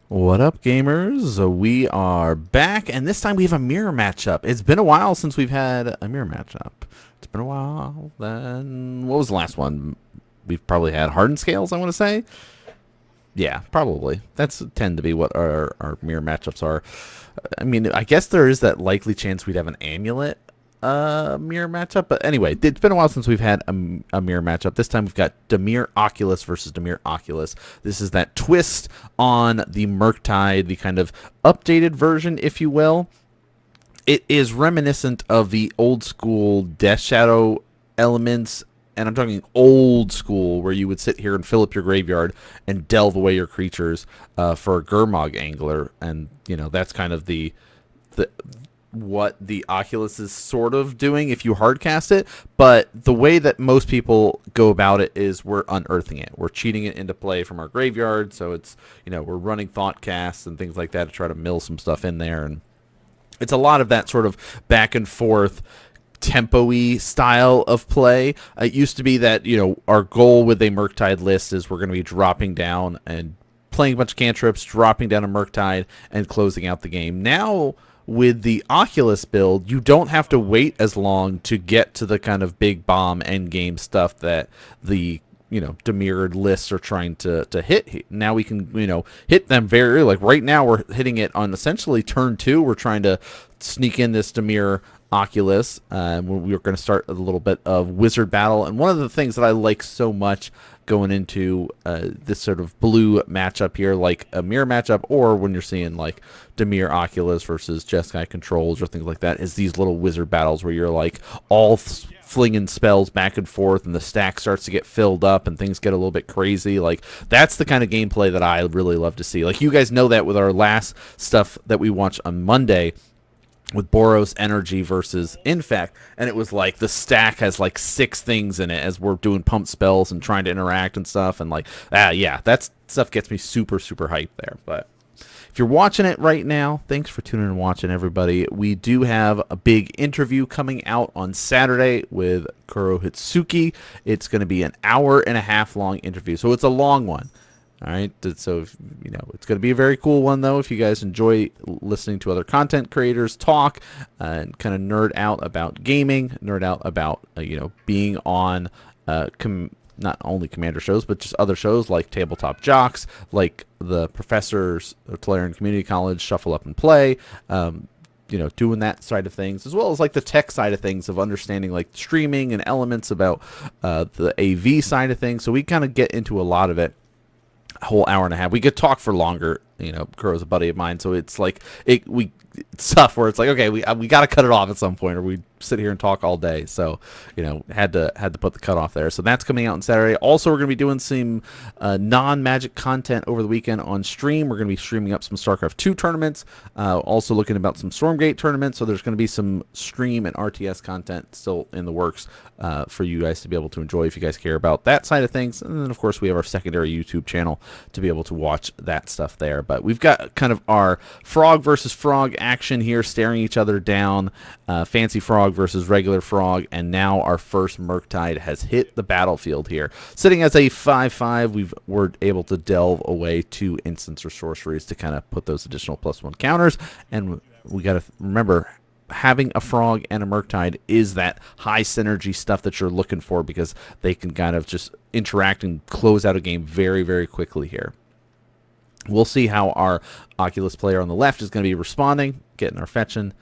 What up, gamers? We are back, and this time we have a mirror matchup. It's been a while since we've had a mirror matchup. It's been a while. Then what was the last one? We've probably had hardened scales, I want to say. Yeah, probably. That's tend to be what our mirror matchups are. I mean, I guess there is that likely chance we'd have an amulet mirror matchup. But anyway, it's been a while since we've had a mirror matchup. This time we've got Dimir Oculus versus Dimir Oculus. This is that twist on the Murktide, the kind of updated version, if you will. It is reminiscent of the old school Death Shadow elements, and I'm talking old school, where you would sit here and fill up your graveyard and delve away your creatures for a Gurmag angler, and that's kind of the what the Oculus is sort of doing if you hardcast it. But the way that most people go about it is we're unearthing it. We're cheating it into play from our graveyard, so it's we're running thought casts and things like that to try to mill some stuff in there, and it's a lot of that sort of back and forth tempo-y style of play. It used to be that, our goal with a Murktide list is we're going to be dropping down and playing a bunch of cantrips, dropping down a Murktide, and closing out the game. Now, with the Oculus build, you don't have to wait as long to get to the kind of big bomb end game stuff that the demired lists are trying to hit. Now we can hit them very early. Like right now we're hitting it on essentially turn 2. We're trying to sneak in this Dimir Oculus. We're going to start a little bit of wizard battle, and one of the things that I like so much going into this sort of blue matchup here, like a mirror matchup, or when you're seeing like Dimir Oculus versus Jeskai Controls or things like that, is these little wizard battles where you're like all flinging spells back and forth, and the stack starts to get filled up, and things get a little bit crazy. Like that's the kind of gameplay that I really love to see. Like you guys know that with our last stuff that we watched on Monday, with Boros Energy versus Infect, and it was like the stack has like 6 things in it as we're doing pump spells and trying to interact and stuff, and like yeah, that stuff gets me super hyped there. But if you're watching it right now, thanks for tuning in and watching, everybody. We do have a big interview coming out on Saturday with Kuro Hitsuki. It's going to be an hour and a half long interview, so it's a long one. All right, so it's going to be a very cool one, though. If you guys enjoy listening to other content creators talk and kind of nerd out about gaming, nerd out about being on not only Commander shows, but just other shows like Tabletop Jocks, like the Professors of Tolarian Community College Shuffle Up and Play. Doing that side of things, as well as like the tech side of things, of understanding like streaming and elements about the AV side of things. So we kind of get into a lot of it. A whole hour and a half. We could talk for longer. Kuro's a buddy of mine, so it's like it's tough where it's like, okay, we got to cut it off at some point, or we sit here and talk all day. So had to put the cutoff there. So that's coming out on Saturday. Also, we're going to be doing some non-Magic content over the weekend on stream. We're going to be streaming up some StarCraft 2 tournaments, also looking about some Stormgate tournaments. So there's going to be some stream and RTS content still in the works for you guys to be able to enjoy if you guys care about that side of things. And then of course we have our secondary YouTube channel to be able to watch that stuff there. But we've got kind of our frog versus frog action here, staring each other down. Fancy Frog versus regular Frog, and now our first Murktide has hit the battlefield here. Sitting as a 5/5, we're able to delve away 2 instants or sorceries to kind of put those additional +1 counters, and we got to remember, having a frog and a Murktide is that high synergy stuff that you're looking for, because they can kind of just interact and close out a game very quickly here. We'll see how our Oculus player on the left is going to be responding, getting our fetching,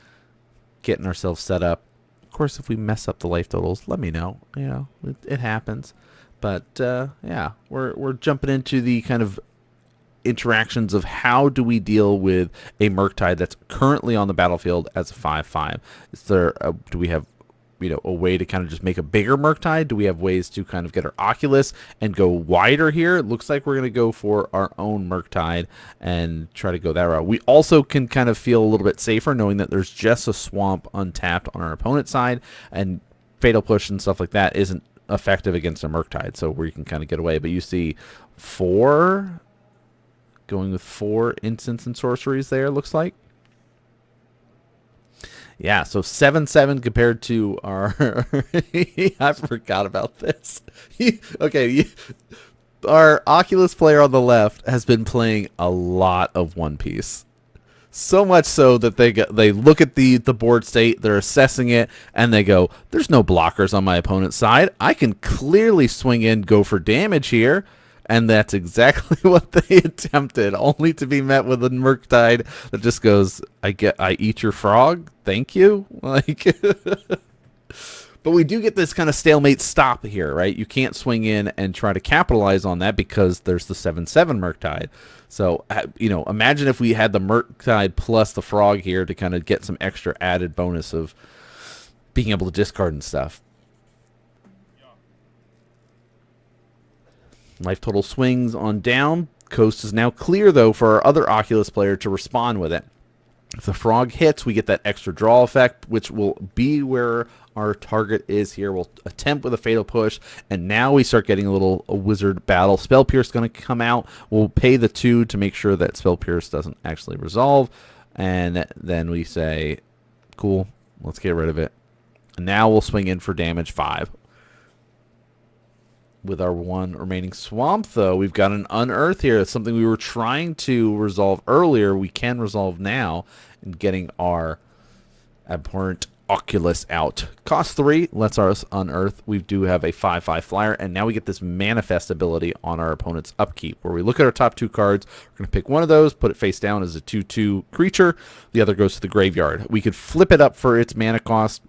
getting ourselves set up. Of course, if we mess up the life totals, let me know. It happens. But yeah, we're jumping into the kind of interactions of how do we deal with a Murktide that's currently on the battlefield as a 5/5. Is there do we have a way to kind of just make a bigger Murktide? Do we have ways to kind of get our Oculus and go wider here? It looks like we're going to go for our own Murktide and try to go that route. We also can kind of feel a little bit safer knowing that there's just a swamp untapped on our opponent's side, and Fatal Push and stuff like that isn't effective against a Murktide, so we can kind of get away. But you see 4, going with 4 instants and sorceries there, looks like. Yeah, so 7/7 compared to our. I forgot about this. Okay, Our Oculus player on the left has been playing a lot of One Piece. So much so that they look at the board state, they're assessing it, and they go, "There's no blockers on my opponent's side. I can clearly swing in, go for damage here." And that's exactly what they attempted, only to be met with a Murktide that just goes, I eat your frog, thank you." Like, but we do get this kind of stalemate stop here, right? You can't swing in and try to capitalize on that because there's the 7/7 Murktide. So, imagine if we had the Murktide plus the frog here to kind of get some extra added bonus of being able to discard and stuff. Life total swings on down. Coast is now clear, though, for our other Oculus player to respond with it. If the frog hits, we get that extra draw effect, which will be where our target is here. We'll attempt with a Fatal Push, and now we start getting a wizard battle. Spell Pierce is going to come out. We'll pay the 2 to make sure that Spell Pierce doesn't actually resolve, and then we say, cool, let's get rid of it. And now we'll swing in for damage 5. With our 1 remaining swamp, though, we've got an Unearth here. It's something we were trying to resolve earlier. We can resolve now in getting our Abhorrent Oculus out. Cost 3, lets us Unearth. We do have a 5/5 flyer, and now we get this Manifest ability on our opponent's upkeep, where we look at our top 2 cards. We're going to pick one of those, put it face down as a 2/2 creature. The other goes to the graveyard. We could flip it up for its mana cost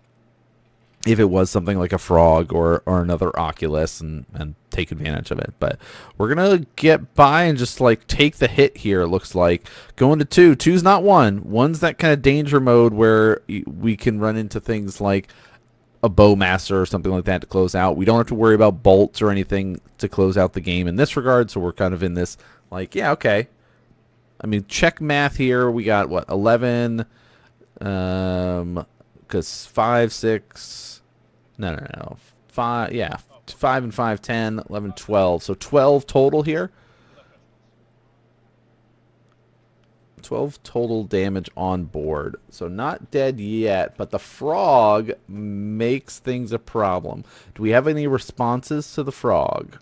if it was something like a frog or another Oculus and take advantage of it. But we're going to get by and just like take the hit here, it looks like. Going to 2. 2's not 1. 1's that kind of danger mode where we can run into things like a Bowmaster or something like that to close out. We don't have to worry about bolts or anything to close out the game in this regard, so we're kind of in this like, yeah, okay. I mean, check math here. We got, what, 11, because 5, 6... No. 5, yeah. 5 and 5, 10, 11, 12. So 12 total here. 12 total damage on board. So not dead yet, but the frog makes things a problem. Do we have any responses to the frog?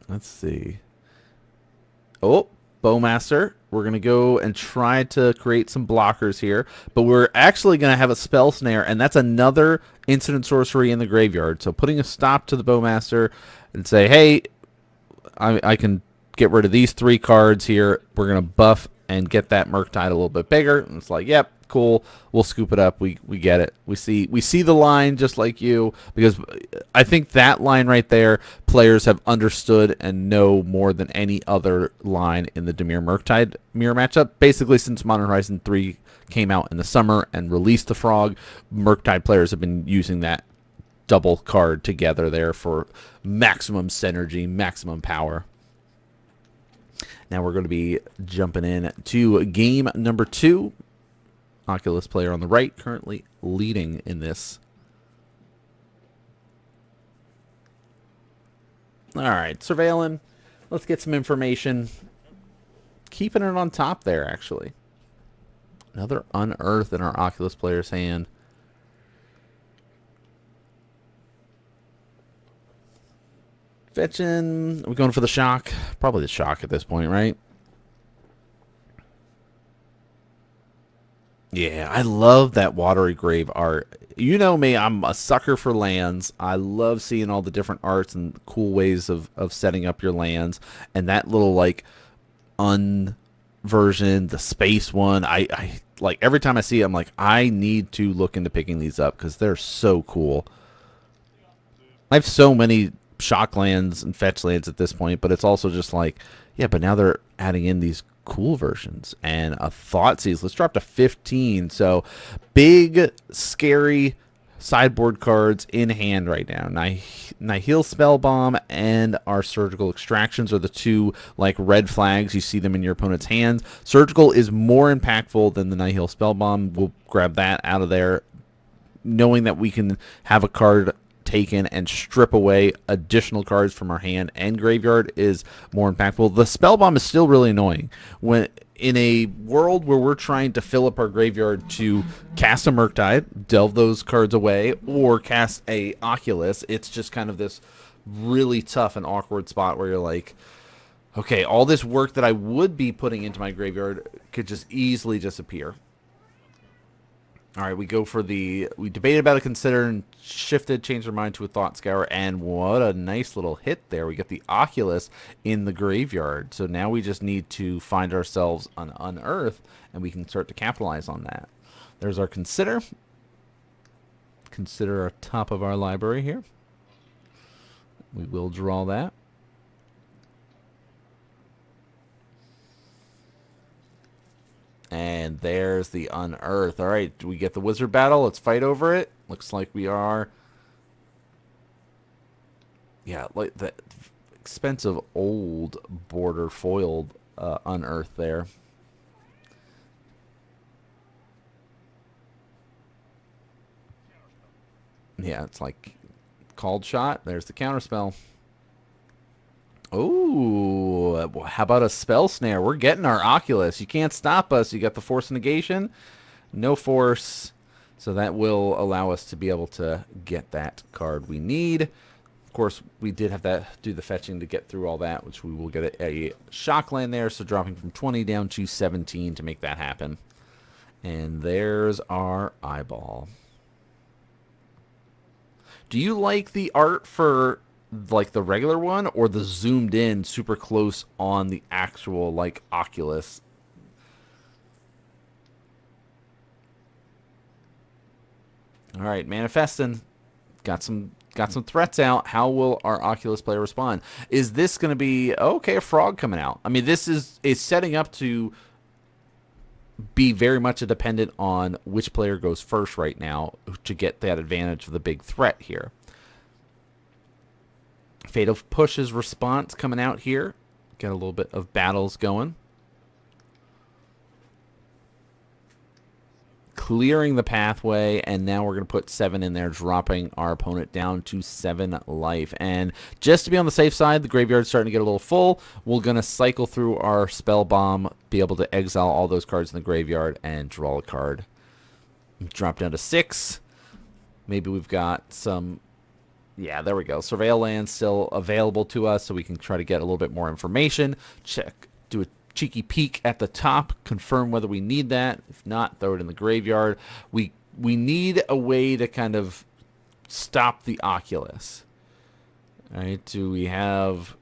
Let's see. Oh, Bowmaster. We're going to go and try to create some blockers here, but we're actually going to have a Spell Snare, and that's another instant sorcery in the graveyard. So putting a stop to the Bowmaster and say, hey, I can get rid of these 3 cards here. We're going to buff and get that Murktide a little bit bigger. And it's like, yep, cool. We'll scoop it up. We get it. We see the line just like you, because I think that line right there, players have understood and know more than any other line in the Dimir Murktide mirror matchup. Basically, since Modern Horizon 3 came out in the summer and released the frog, Murktide players have been using that double card together there for maximum synergy, maximum power. Now we're going to be jumping in to game number 2. Oculus player on the right currently leading in this. All right, surveilling. Let's get some information. Keeping it on top there, actually. Another Unearth in our Oculus player's hand. Fetching. Are we going for the shock? Probably the shock at this point, right? Yeah, I love that Watery Grave art. You know me, I'm a sucker for lands. I love seeing all the different arts and cool ways of setting up your lands. And that little, like, version, the space one, I like, every time I see it, I'm like, I need to look into picking these up because they're so cool. I have so many shock lands and fetch lands at this point, but it's also just like, yeah, but now they're adding in these cool versions and a Thoughtseize. Let's drop to 15. So big, scary sideboard cards in hand right now. Nihil Spellbomb and our Surgical Extractions are the 2 like red flags. You see them in your opponent's hands. Surgical is more impactful than the Nihil Spellbomb. We'll grab that out of there, knowing that we can have a card taken and strip away additional cards from our hand and graveyard is more impactful. The Spellbomb is still really annoying. When in a world where we're trying to fill up our graveyard to cast a Murktide, delve those cards away, or cast a Oculus, it's just kind of this really tough and awkward spot where you're like, okay, all this work that I would be putting into my graveyard could just easily disappear. All right, we debated about it, consider, and shifted, changed our mind to a Thought Scour, and what a nice little hit there. We get the Oculus in the graveyard. So now we just need to find ourselves an Unearth, and we can start to capitalize on that. There's our Consider. Consider our top of our library here. We will draw that. And there's the Unearth. All right, do we get the Wizard Battle? Let's fight over it. Looks like we are. Yeah, like the expensive old border foiled Unearth there. Yeah, it's like called shot. There's the counterspell. Oh, how about a Spell Snare? We're getting our Oculus. You can't stop us. You got the Force Negation. No Force. So that will allow us to be able to get that card we need. Of course, we did have to do the fetching to get through all that, which we will get a Shock Land there. So dropping from 20 down to 17 to make that happen. And there's our Eyeball. Do you like the art for like the regular one, or the zoomed in super close on the actual like Oculus? All right, manifesting. Got some threats out. How will our Oculus player respond? Is this going to be okay? A frog coming out. I mean, this is setting up to be very much dependent on which player goes first right now to get that advantage of the big threat here. Fatal Push's response coming out here. Get a little bit of battles going. Clearing the pathway, and now we're going to put 7 in there, dropping our opponent down to 7 life. And just to be on the safe side, the graveyard's starting to get a little full. We're going to cycle through our Spell Bomb, be able to exile all those cards in the graveyard, and draw a card. Drop down to 6. Maybe we've got some... Yeah, there we go. Surveil land still available to us, so we can try to get a little bit more information. Check, do a cheeky peek at the top, confirm whether we need that. If not, throw it in the graveyard. We need a way to kind of stop the Oculus. All right, do we have...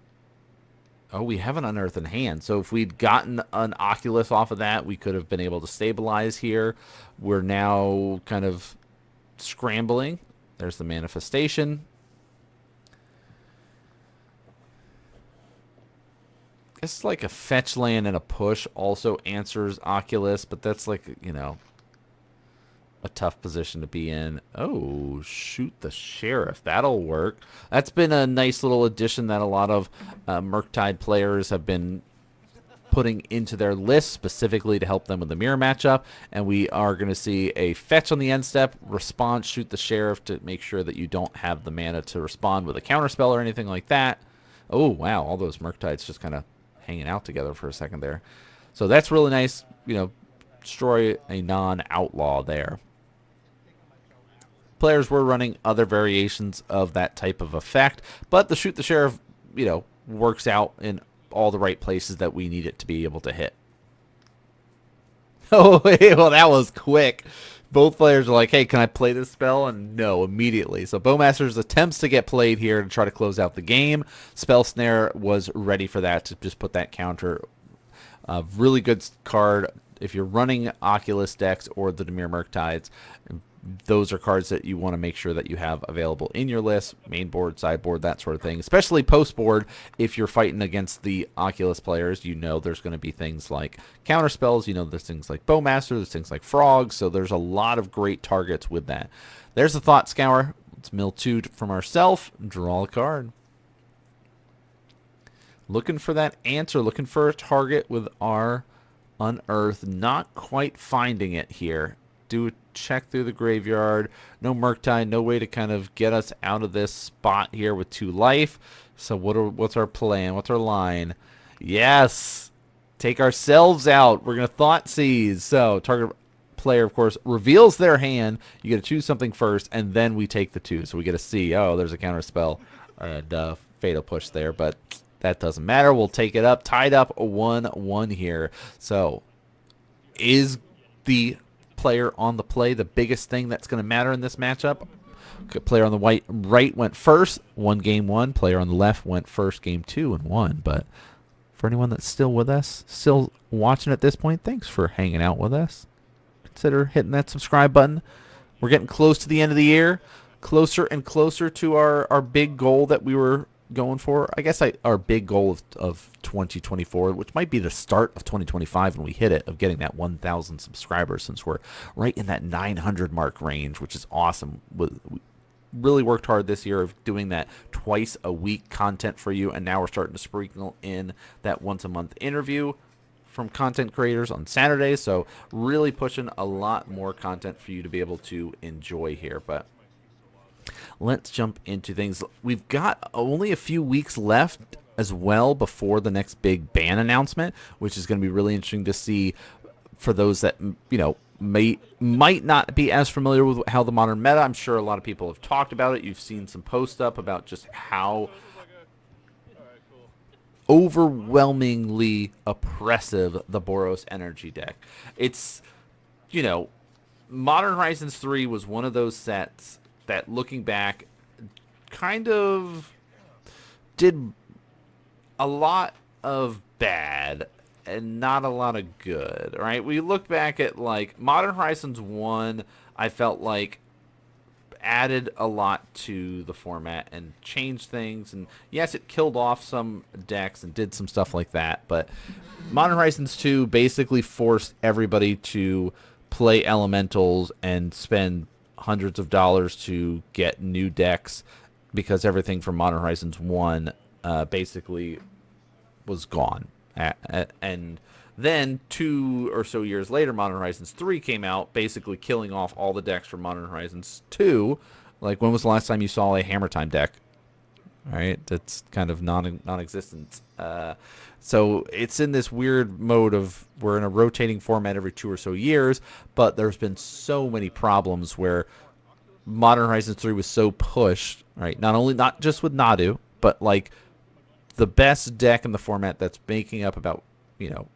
Oh, we have an Unearth in hand. So if we'd gotten an Oculus off of that, we could have been able to stabilize here. We're now kind of scrambling. There's the manifestation. It's like a fetch land and a push also answers Oculus, but that's like, you know, a tough position to be in. Oh, shoot the Sheriff. That'll work. That's been a nice little addition that a lot of Murktide players have been putting into their list specifically to help them with the mirror matchup. And we are going to see a fetch on the end step, response, shoot the Sheriff to make sure that you don't have the mana to respond with a counterspell or anything like that. Oh, wow. All those Murktides just kind of hanging out together for a second there. So that's really nice. You know, destroy a non-outlaw there. Players were running other variations of that type of effect, but the shoot the Sheriff, you know, works out in all the right places that we need it to be able to hit. Oh, well, that was quick. Both players are like, hey, can I play this spell? And no, immediately. So Bowmaster's attempts to get played here to try to close out the game. Spell Snare was ready for that, to just put that counter. Really good card if you're running Oculus decks or the Dimir Murktides. Those are cards that you want to make sure that you have available in your list, main board, sideboard, that sort of thing. Especially post board, if you're fighting against the Oculus players, you know there's going to be things like counter spells. You know there's things like Bowmaster, there's things like Frogs. So there's a lot of great targets with that. There's the Thought Scour. Let's mill 2 from ourselves, draw a card. Looking for that answer, looking for a target with our Unearth. Not quite finding it here. Do a check through the graveyard. No Murktide, no way to kind of get us out of this spot here with 2 life. So what's our plan? What's our line? Yes! take ourselves out. We're going to thought seize. So target player, of course, reveals their hand. You get to choose something first, and then we take the 2. So we get to see, oh, there's a counter spell and fatal push there, but that doesn't matter. We'll take it up. Tied up 1-1 here. So is the player on the play the biggest thing that's going to matter in this matchup? Player on the right went first, won game 1. Player on the left went first, game 2, and won. But for anyone that's still with us, still watching at this point, thanks for hanging out with us. Consider hitting that subscribe button. We're getting close to the end of the year, closer and closer to our big goal that we were going for. I guess our big goal of 2024, which might be the start of 2025 when we hit it, of getting that 1,000 subscribers, since we're right in that 900 mark range, which is awesome. We really worked hard this year of doing that twice a week content for you, and now we're starting to sprinkle in that once a month interview from content creators on Saturdays. So really pushing a lot more content for you to be able to enjoy here. But let's jump into things. We've got only a few weeks left as well before the next big ban announcement, which is going to be really interesting to see for those that, you know, might not be as familiar with how the modern meta. I'm sure a lot of people have talked about it. You've seen some posts up about just how overwhelmingly oppressive the Boros energy deck. It's, you know, Modern Horizons 3 was one of those sets that, looking back, kind of did a lot of bad and not a lot of good, right? We look back at, like, Modern Horizons 1, I felt like added a lot to the format and changed things, and yes, it killed off some decks and did some stuff like that, but Modern Horizons 2 basically forced everybody to play elementals and spend hundreds of dollars to get new decks, because everything from Modern Horizons 1 basically was gone. And then 2 or so years later, Modern Horizons 3 came out, basically killing off all the decks from Modern Horizons 2. Like, when was the last time you saw a Hammer Time deck? All right, that's kind of non-existent. So it's in this weird mode of, we're in a rotating format every 2 or so years, but there's been so many problems where Modern Horizons 3 was so pushed, right? Not just with Nadu, but like the best deck in the format that's making up about, you know,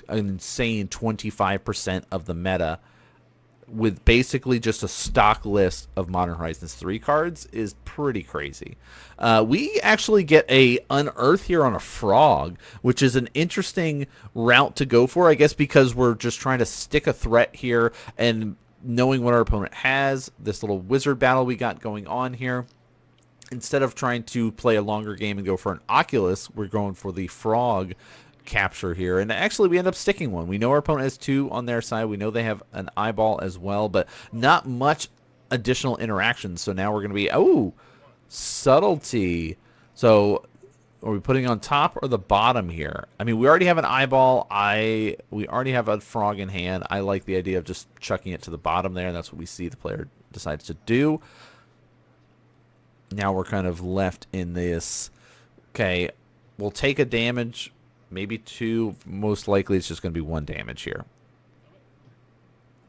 an insane 25% of the meta, with basically just a stock list of Modern Horizons 3 cards, is pretty crazy. We actually get a Unearth here on a Frog, which is an interesting route to go for, I guess, because we're just trying to stick a threat here and knowing what our opponent has. This little wizard battle we got going on here, instead of trying to play a longer game and go for an Oculus, we're going for the Frog capture here, and actually we end up sticking one. We know our opponent has 2 on their side. We know they have an eyeball as well, but not much additional interaction. So now we're going to be, oh, subtlety. So are we putting on top or the bottom here? I mean, we already have an eyeball. We already have a frog in hand. I like the idea of just chucking it to the bottom there, and that's what we see the player decides to do. Now we're kind of left in this, okay, we'll take a damage, maybe 2. Most likely it's just going to be 1 damage here.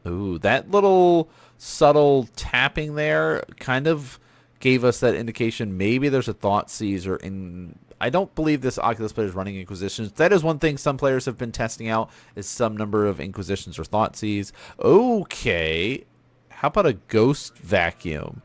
Ooh, that little subtle tapping there kind of gave us that indication maybe there's a Thought Seizer in. I don't believe this Oculus player is running Inquisitions. That is one thing some players have been testing out, is some number of Inquisitions or Thought Seize. Okay, how about a Ghost Vacuum?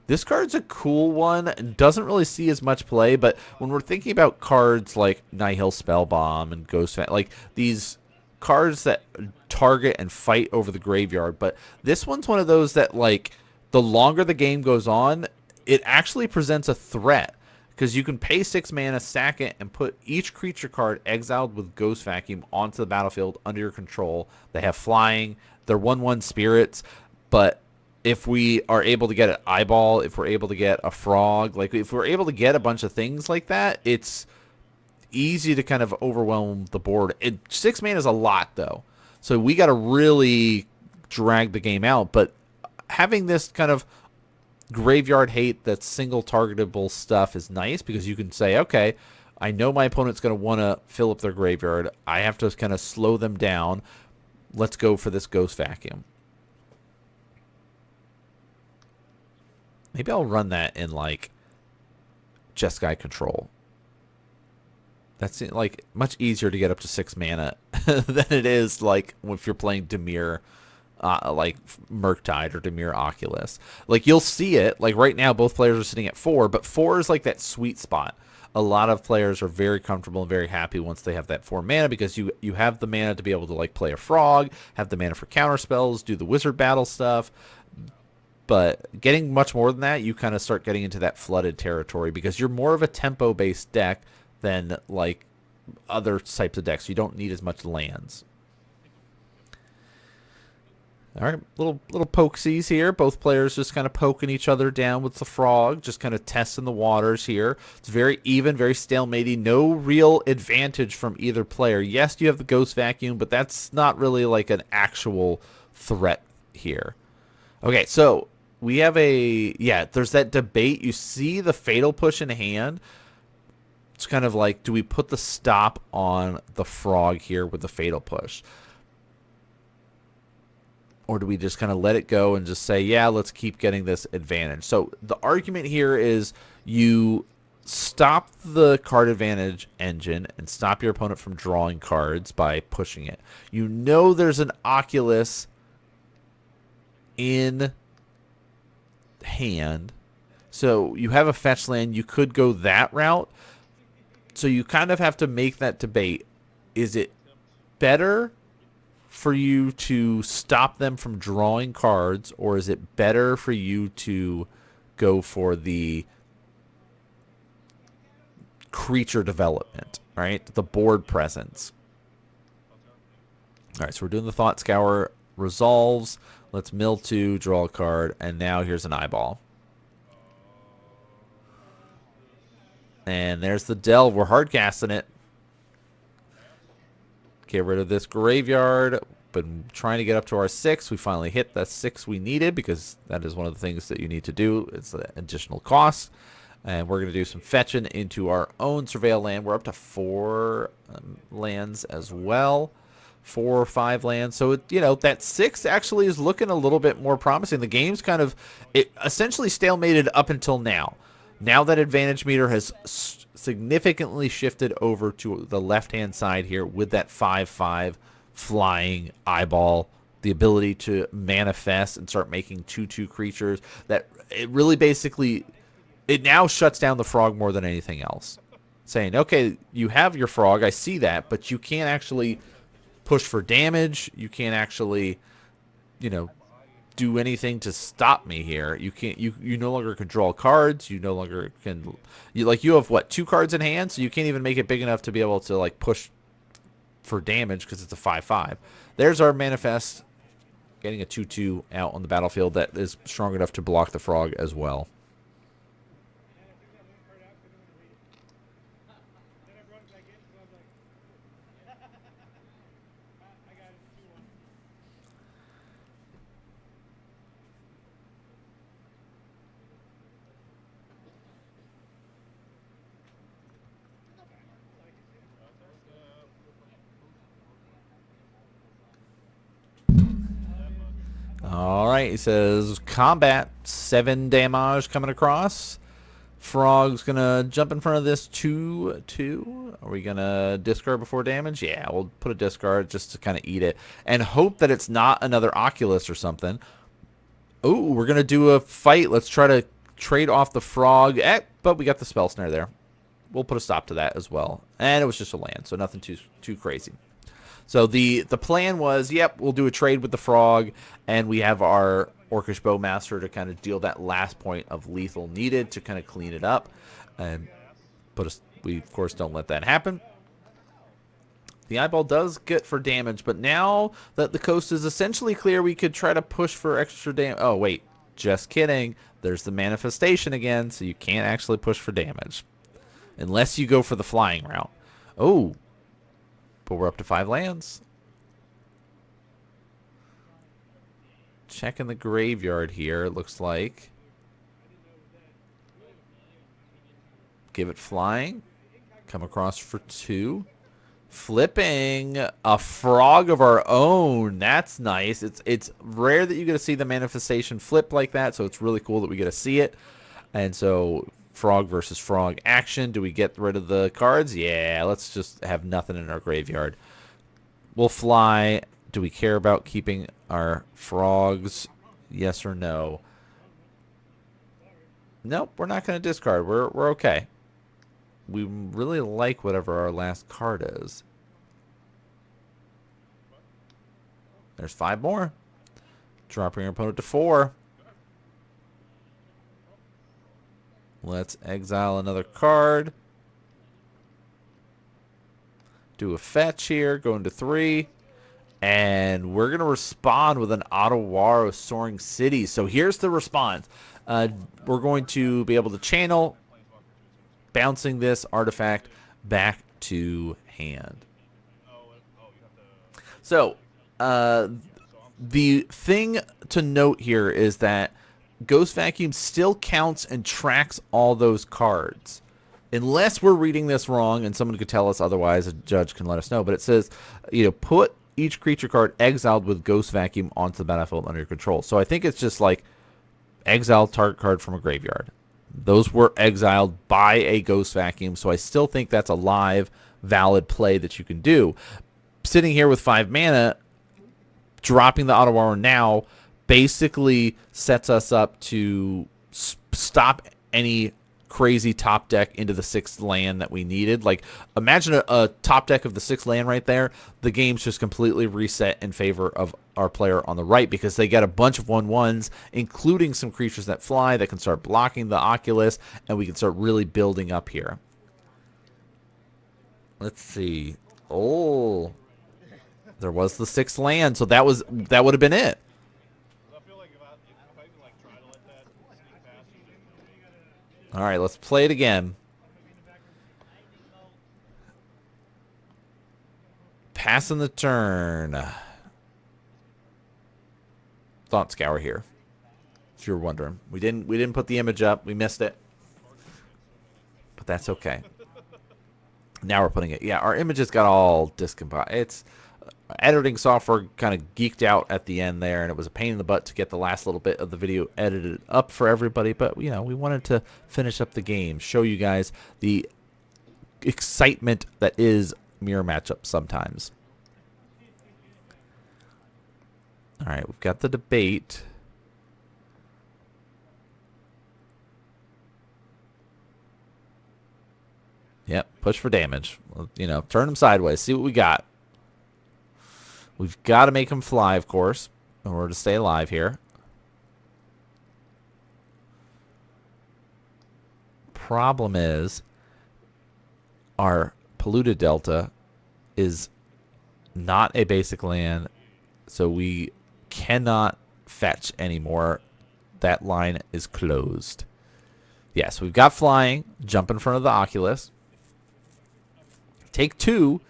This card's a cool one. Doesn't really see as much play, but when we're thinking about cards like Nihil Spellbomb and Ghost, like these cards that target and fight over the graveyard, but this one's one of those that, like, the longer the game goes on, it actually presents a threat, because you can pay 6 mana, sack it, and put each creature card exiled with Ghost Vacuum onto the battlefield under your control. They have flying. They're 1/1 spirits, but if we are able to get an eyeball, if we're able to get a frog, like if we're able to get a bunch of things like that, it's easy to kind of overwhelm the board. 6 mana is a lot, though, so we got to really drag the game out. But having this kind of graveyard hate that's single targetable stuff is nice, because you can say, okay, I know my opponent's going to want to fill up their graveyard. I have to kind of slow them down. Let's go for this Ghost Vacuum. Maybe I'll run that in, like, Jeskai Control. That's, like, much easier to get up to 6 mana than it is, like, if you're playing Dimir, like, Murktide or Dimir Oculus. Like, you'll see it. Like, right now, both players are sitting at 4, but 4 is, like, that sweet spot. A lot of players are very comfortable and very happy once they have that 4 mana because you have the mana to be able to, like, play a frog, have the mana for counter spells, do the wizard battle stuff. But getting much more than that, you kind of start getting into that flooded territory because you're more of a tempo-based deck than, like, other types of decks. You don't need as much lands. All right, little pokesies here. Both players just kind of poking each other down with the frog, just kind of testing the waters here. It's very even, very stalematey. No real advantage from either player. Yes, you have the Ghost Vacuum, but that's not really like an actual threat here. Okay, so we have there's that debate. You see the Fatal Push in hand. It's kind of like, do we put the stop on the frog here with the Fatal Push? Or do we just kind of let it go and just say, yeah, let's keep getting this advantage? So the argument here is you stop the card advantage engine and stop your opponent from drawing cards by pushing it. You know there's an Oculus in hand. So you have a fetch land. You could go that route. So you kind of have to make that debate. Is it better for you to stop them from drawing cards, or is it better for you to go for the creature development, right? The board presence. All right, so we're doing the Thought Scour. Resolves. Let's mill 2, draw a card, and now here's an eyeball. And there's the Delve. We're hard casting it. Get rid of this graveyard. Been trying to get up to our 6. We finally hit that 6 we needed because that is one of the things that you need to do. It's an additional cost. And we're going to do some fetching into our own Surveil land. We're up to 4 lands as well. 4 or 5 lands. So, that 6 actually is looking a little bit more promising. The game's kind of essentially stalemated up until now. Now that advantage meter has significantly shifted over to the left-hand side here with that 5/5 flying eyeball, the ability to manifest and start making 2/2 creatures. That it really basically, it now shuts down the frog more than anything else. Saying, okay, you have your frog, I see that, but you can't actually push for damage. You can't actually, do anything to stop me here. You can't. You no longer can draw cards. You no longer can. You have what, 2 cards in hand, so you can't even make it big enough to be able to like push for damage because it's a 5/5. There's our manifest, getting a 2/2 out on the battlefield that is strong enough to block the frog as well. All right, he says combat, 7 damage coming across. Frog's gonna jump in front of this 2/2. Are we gonna discard before damage? Yeah, we'll put a discard just to kind of eat it and hope that it's not another Oculus or something. Oh, we're gonna do a fight. Let's try to trade off the frog. But we got the spell snare there. We'll put a stop to that as well. And it was just a land, so nothing too crazy. So the plan was, yep, we'll do a trade with the frog, and we have our Orcish Bowmaster to kind of deal that last point of lethal needed to kind of clean it up. But we, of course, don't let that happen. The eyeball does get for damage, but now that the coast is essentially clear, we could try to push for extra damage. Oh, wait, just kidding. There's the manifestation again, so you can't actually push for damage. Unless you go for the flying route. Oh, but we're up to 5 lands. Checking the graveyard here, it looks like. Give it flying. Come across for 2. Flipping a frog of our own. That's nice. It's rare that you get to see the manifestation flip like that, so it's really cool that we get to see it. And so frog versus frog action. Do we get rid of the cards? Yeah, let's just have nothing in our graveyard. We'll fly. Do we care about keeping our frogs? Yes or no? Nope, we're not going to discard. We're okay. We really like whatever our last card is. There's 5 more. Dropping our opponent to 4. Let's exile another card. Do a fetch here. Go into 3. And we're going to respond with an Otawaro Soaring City. So here's the response. We're going to be able to channel, bouncing this artifact back to hand. So the thing to note here is that Ghost Vacuum still counts and tracks all those cards. Unless we're reading this wrong and someone could tell us otherwise, a judge can let us know. But it says, put each creature card exiled with Ghost Vacuum onto the battlefield under your control. So I think it's just like exile target card from a graveyard. Those were exiled by a Ghost Vacuum, so I still think that's a live, valid play that you can do. Sitting here with 5 mana, dropping the Otawaro now basically sets us up to stop any crazy top deck into the 6th land that we needed. Like, imagine a top deck of the 6th land right there. The game's just completely reset in favor of our player on the right because they get a bunch of 1/1s, including some creatures that fly that can start blocking the Oculus, and we can start really building up here. Let's see. Oh, there was the 6th land, so that would have been it. All right, let's play it again. Passing the turn. Thought Scour here, if you're wondering. We didn't put the image up. We missed it. But that's okay. Now we're putting it. Yeah, our images got all discombobulated. It's editing software kind of geeked out at the end there, and it was a pain in the butt to get the last little bit of the video edited up for everybody. But, we wanted to finish up the game, show you guys the excitement that is mirror matchup sometimes. All right, we've got the debate. Yep, push for damage. Turn them sideways. See what we got. We've got to make him fly, of course, in order to stay alive here. Problem is, our polluted delta is not a basic land, so we cannot fetch anymore. That line is closed. Yes, we've got flying. Jump in front of the Oculus. Take 2.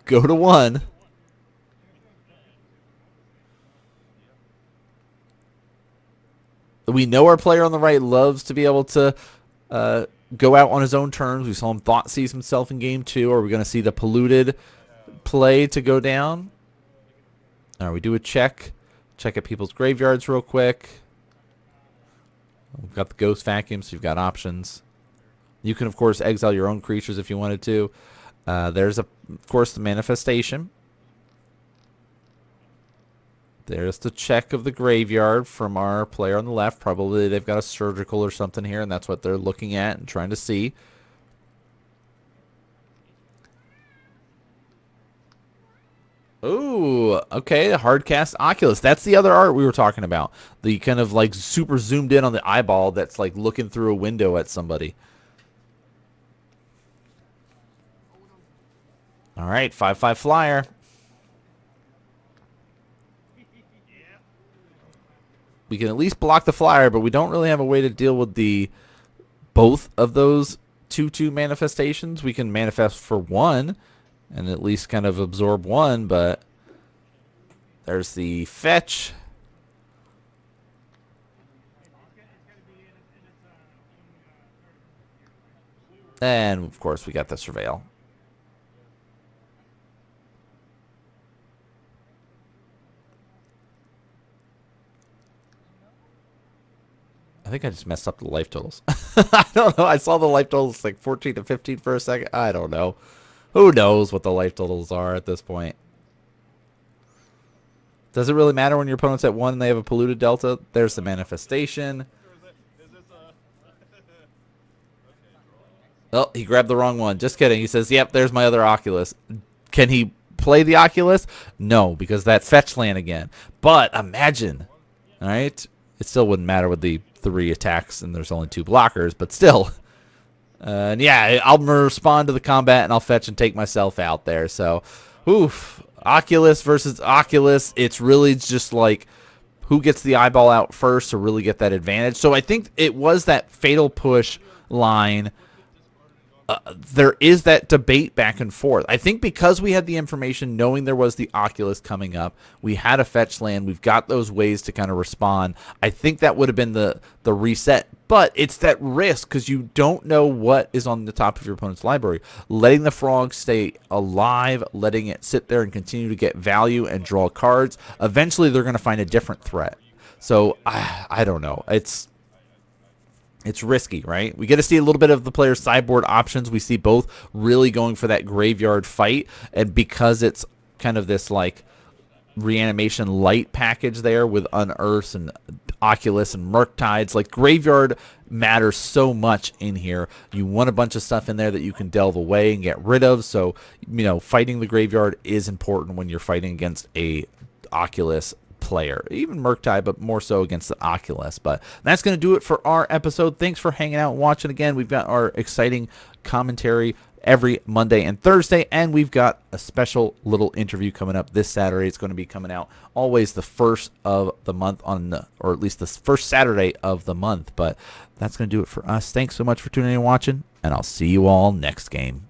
Go to 1. We know our player on the right loves to be able to go out on his own terms. We saw him thought seize himself in game 2. Are we going to see the polluted play to go down? All right, we do a check. Check at people's graveyards real quick. We've got the Ghost Vacuum, so you've got options. You can, of course, exile your own creatures if you wanted to. There's, of course, the manifestation. There's the check of the graveyard from our player on the left. Probably they've got a surgical or something here, and that's what they're looking at and trying to see. Ooh, okay, the hardcast Oculus. That's the other art we were talking about. The kind of like super zoomed in on the eyeball that's like looking through a window at somebody. All right, 5/5 flyer. We can at least block the flyer, but we don't really have a way to deal with both of those 2/2 manifestations. We can manifest for 1 and at least kind of absorb 1, but there's the fetch. And, of course, we got the Surveil. I think I just messed up the life totals. I don't know. I saw the life totals like 14 to 15 for a second. I don't know. Who knows what the life totals are at this point? Does it really matter when your opponent's at 1 and they have a polluted delta? There's the manifestation. Oh, he grabbed the wrong one. Just kidding. He says, yep, there's my other Oculus. Can he play the Oculus? No, because that fetch land again. But imagine, all right? It still wouldn't matter with the 3 attacks and there's only 2 blockers, but still. And yeah, I'll respond to the combat and I'll fetch and take myself out there. So, oof. Oculus versus Oculus. It's really just like who gets the eyeball out first to really get that advantage. So I think it was that fatal push line. There is that debate back and forth. I think because we had the information, knowing there was the Oculus coming up, we had a fetch land. We've got those ways to kind of respond. I think that would have been the reset. But it's that risk because you don't know what is on the top of your opponent's library. Letting the frog stay alive, letting it sit there and continue to get value and draw cards. Eventually, they're going to find a different threat. So I don't know. It's risky, right? We get to see a little bit of the player's sideboard options. We see both really going for that graveyard fight. And because it's kind of this like reanimation light package there with Unearths and Oculus and Murktides, like graveyard matters so much in here. You want a bunch of stuff in there that you can delve away and get rid of. So, you know, fighting the graveyard is important when you're fighting against a Oculus player, even Murktide, but more so against the Oculus. But that's going to do it for our episode. Thanks for hanging out and watching again. We've got our exciting commentary every Monday and Thursday, and we've got a special little interview coming up this Saturday. It's going to be coming out always the first of the month or at least the first Saturday of the month. But that's going to do it for us. Thanks so much for tuning in and watching, and I'll see you all next game.